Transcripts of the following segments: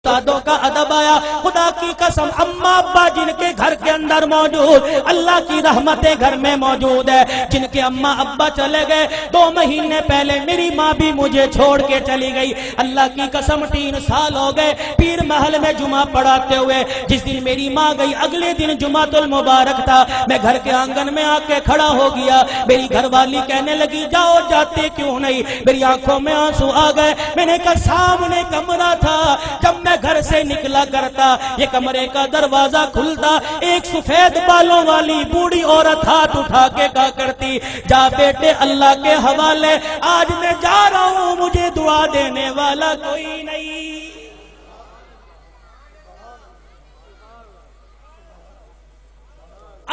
استادوں کا ادب آیا. خدا کی قسم اماں ابا جن کے گھر کے اندر موجود, اللہ کی رحمتیں گھر میں موجود ہے. جن کے اماں ابا چلے گئے 2 مہینے پہلے میری ماں بھی مجھے چھوڑ کے چلی گئی. اللہ کی قسم 3 سال ہو گئے پیر محل میں جمعہ پڑھاتے ہوئے. جس دن میری ماں گئی اگلے دن جمعۃ المبارک تھا. میں گھر کے آنگن میں آ کے کھڑا ہو گیا. میری گھر والی کہنے لگی جاؤ جاتے کیوں نہیں. میری آنکھوں میں آنسو آ گئے. میں نے کہا سامنے کمرہ تھا, جب میں گھر سے نکلا کرتا یہ کمرے کا دروازہ کھلتا, ایک سفید بالوں والی بوڑھی عورت ہاتھ اٹھا کے کہا کرتی جا بیٹے اللہ کے حوالے, آج میں جا رہا ہوں مجھے دعا دینے والا کوئی نہیں.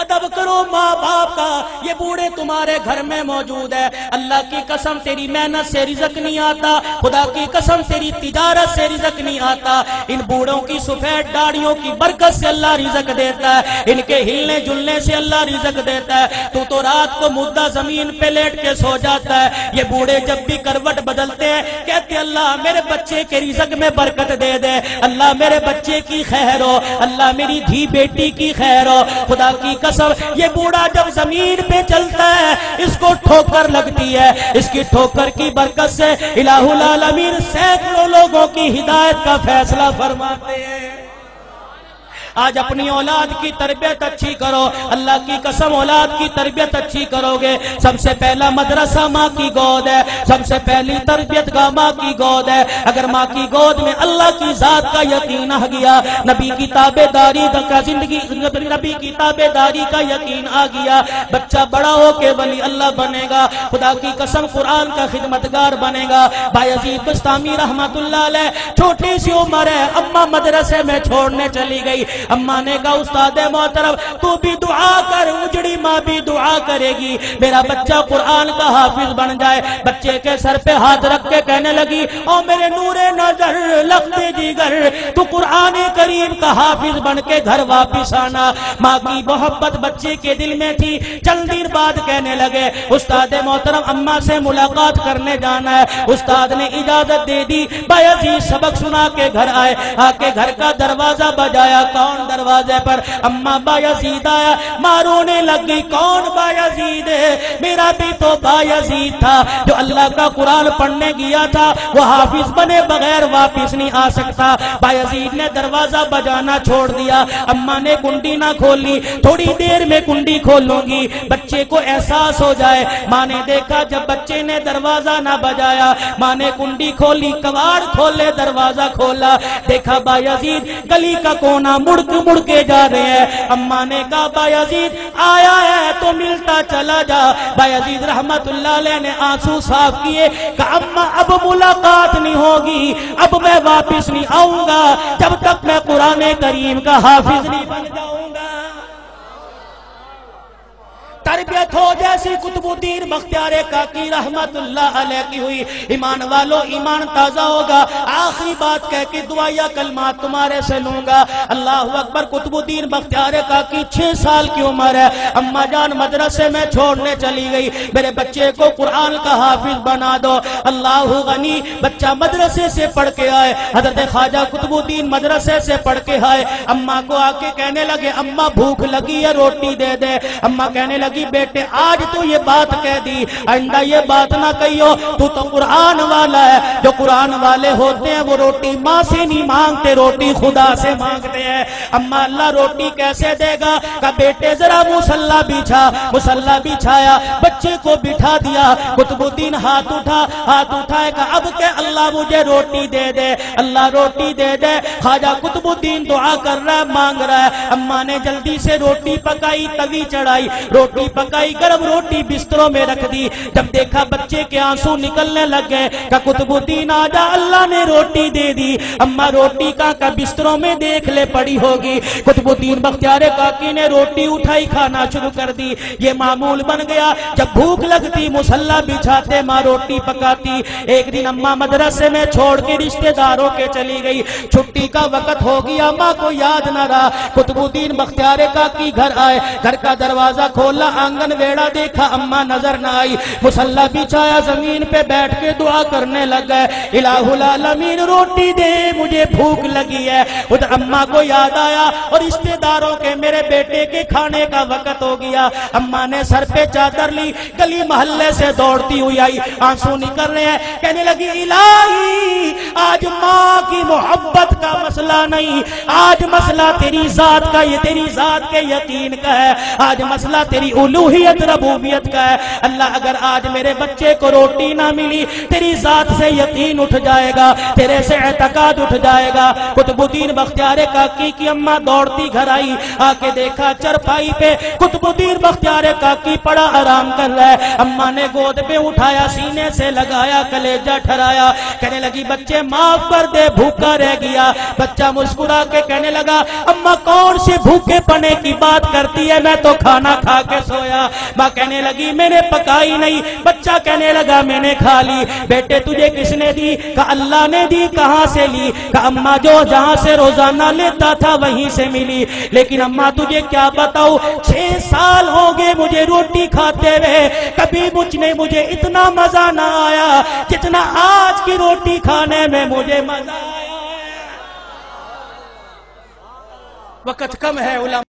ادب کرو ماں باپ کا, یہ بوڑھے تمہارے گھر میں موجود ہے. اللہ کی قسم تیری محنت سے رزق نہیں آتا, خدا کی قسم تیری تجارت سے رزق نہیں آتا. ان بوڑھوں کی سفید داڑھیوں کی برکت سے اللہ رزق دیتا ہے, ان کے ہلنے جلنے سے اللہ رزق دیتا ہے. تو رات کو مردہ زمین پہ لیٹ کے سو جاتا ہے. یہ بوڑھے جب بھی کروٹ بدلتے ہیں کہتے اللہ میرے بچے کے رزق میں برکت دے دے, اللہ میرے بچے کی خیر ہو, اللہ میری دھی بیٹی کی خیر ہو. خدا کی قسم یہ بوڑھا جب زمین پہ چلتا ہے اس کو ٹھوکر لگتی ہے, اس کی ٹھوکر کی برکت سے الہ العالمین سینکڑوں لوگوں کی ہدایت کا فیصلہ فرماتے ہیں. آج اپنی اولاد کی تربیت اچھی کرو, اللہ کی قسم اولاد کی تربیت اچھی کرو گے. سب سے پہلا مدرسہ ماں کی گود ہے, سب سے پہلی تربیت گاہ ماں کی گود ہے. اگر ماں کی گود میں اللہ کی ذات کا یقین آ گیا, نبی کی تابعداری کا زندگی, نبی کی تابعداری کا یقین آ گیا, بچہ بڑا ہو کے ولی اللہ بنے گا. خدا کی قسم قرآن کا خدمتگار بنے گا. بایزید بستامی رحمت اللہ علیہ چھوٹی سی عمر ہے, اماں مدرسے میں چھوڑنے چلی گئی. اماں نے کہا استاد محترم تو بھی دعا کر, اجڑی ماں بھی دعا کرے گی میرا بچہ قرآن کا حافظ بن جائے. بچے کے سر پہ ہاتھ رکھ کے کہنے لگی او میرے نور نظر لخت جگر تو قرآن کریم کا حافظ بن کے گھر واپس آنا. ماں کی محبت بچے کے دل میں تھی. چند دن بعد کہنے لگے استاد محترم اماں سے ملاقات کرنے جانا ہے. استاد نے اجازت دے دی. بایزید سبق سنا کے گھر آئے, آ کے گھر کا دروازہ بجایا. کون دروازے پر؟ اماں بایزید آیا. ماں رونے لگی کون بایزید ہے؟ میرا بھی تو بایزید تھا جو اللہ کا قرآن پڑھنے گیا تھا, وہ حافظ بنے بغیر واپس نہیں آ سکتا. بایزید نے دروازہ بجانا چھوڑ دیا. اماں نے کنڈی نہ کھولی, تھوڑی دیر میں کنڈی کھولوں گی بچے کو احساس ہو جائے. ماں نے دیکھا جب بچے نے دروازہ نہ بجایا, ماں نے کنڈی کھولی, کواڑ کھولے, دروازہ کھولا, دیکھا بایزید گلی کا کونا مڑ کے جا رہے ہیں. اماں نے کہا بایزید آیا ہے تو ملتا چلا جا. بایزید رحمت اللہ علیہ نے آنسو صاف کیے, کہا اماں اب ملاقات نہیں ہوگی, اب میں واپس نہیں آؤں گا جب تک میں قرآن کریم کا حافظ نہیں بن جاؤں گا. تربیت ہو جیسی قطب الدین بختیار کاکی رحمت اللہ علیہ کی ہوئی. ایمان والو ایمان تازہ ہوگا. آخری بات کہہ کے دعائیہ کلمات تمہارے سے لوں گا. اللہ اکبر. قطب الدین بختیار کاکی 6 سال کی عمر ہے. اماں جان مدرسے میں چھوڑنے چلی گئی, میرے بچے کو قرآن کا حافظ بنا دو. اللہ غنی. بچہ مدرسے سے پڑھ کے آئے, حضرت خواجہ قطب الدین مدرسے سے پڑھ کے آئے. اماں کو آ کے کہنے لگے اماں بھوک لگی ہے روٹی دے دے. اماں کہنے لگی بیٹے آج تو یہ بات کہہ دی, آئندہ یہ بات نہ کہیو, تو قرآن والا ہے. جو قرآن والے ہوتے ہیں وہ روٹی ماں سے نہیں مانگتے, روٹی خدا سے مانگتے ہیں. اماں اللہ روٹی کیسے دے گا؟ کہ بیٹے ذرا مصلی بچھا. مصلی بچھایا, بچے کو بٹھا دیا. قطب الدین ہاتھ اٹھائے کہ اب کہ اللہ مجھے روٹی دے دے, اللہ روٹی دے دے. خواجہ قطب الدین دعا کر رہا ہے, مانگ رہا ہے. اماں نے جلدی سے روٹی پکائی, توی چڑھائی, روٹی پکائی, گرم روٹی بستروں میں رکھ دی. جب دیکھا بچے کے آنسو نکلنے لگ گئے کہ قطب الدین آجا اللہ نے روٹی دے دی. اماں روٹی کا بستروں میں دیکھ لے پڑی ہوگی. قطب الدین بختیار کاکی نے روٹی اٹھائی, کھانا شروع کر دی. یہ معمول بن گیا, جب بھوک لگتی مصلی بچھاتے, ماں روٹی پکاتی. ایک دن اماں مدرسے میں چھوڑ کے رشتہ داروں کے چلی گئی. چھٹی کا وقت ہو گیا, ماں کو یاد نہ رہا. قطب الدین بختیار کاکی گھر آئے, گھر کا دروازہ کھولا, آنگن ویڑا دیکھا اما نظر نہ آئی، مصلی بچھایا زمین پہ بیٹھ کے دعا کرنے لگا، الہ العالمین روٹی دے مجھے بھوک لگی ہے۔ ادھر اما کو یاد آیا اور رشتے داروں کے میرے بیٹے کے کھانے کا وقت ہو گیا۔ اما نے سر پہ چادر لی، گلی محلے سے دوڑتی ہوئی آئی، آنسو نکل رہے ہیں، کہنے لگی الہی آج ماں کی محبت کا مسئلہ نہیں، آج مسئلہ تیری ذات کا، یہ تیری ذات کے یقین کا ہے، آج مسئلہ تیری الوہیت ربوبیت کا ہے۔ اللہ اگر آج میرے بچے کو روٹی نہ ملی، تیری ذات سے یقین اٹھ جائے گا، تیرے سے اعتقاد اٹھ جائے گا۔ قطب الدین بختیار کاکی کی اماں دوڑتی گھر آئی، آ کے دیکھا چرپائی پہ قطب الدین بختیار کاکی پڑا آرام کر رہا ہے۔ اماں نے گود پہ اٹھایا، سینے سے لگایا، کلیجہ ٹھرایا، کہنے لگی بچے معاف کر دے، بھوکا رہ گیا۔ بچہ مسکرا کے کہنے لگا اماں کون سے بھوکے پنے کی بات کرتی ہے، میں تو کھانا کھا کے سویا۔ ماں کہنے لگی میں نے پکائی نہیں، بچہ کہنے لگا میں نے کھا لی۔ بیٹے تجھے کس نے دی؟ کہا اللہ نے دی۔ کہاں سے لی؟ کہا اماں جو جہاں سے روزانہ لیتا تھا وہیں سے ملی۔ لیکن اماں تجھے کیا بتاؤ، 6 سال ہو گئے مجھے روٹی کھاتے ہوئے، کبھی مجھے اتنا مزہ نہ آیا جتنا آج کی روٹی کھانے میں مجھے مزہ آیا ہے۔ وقت کم ہے علماء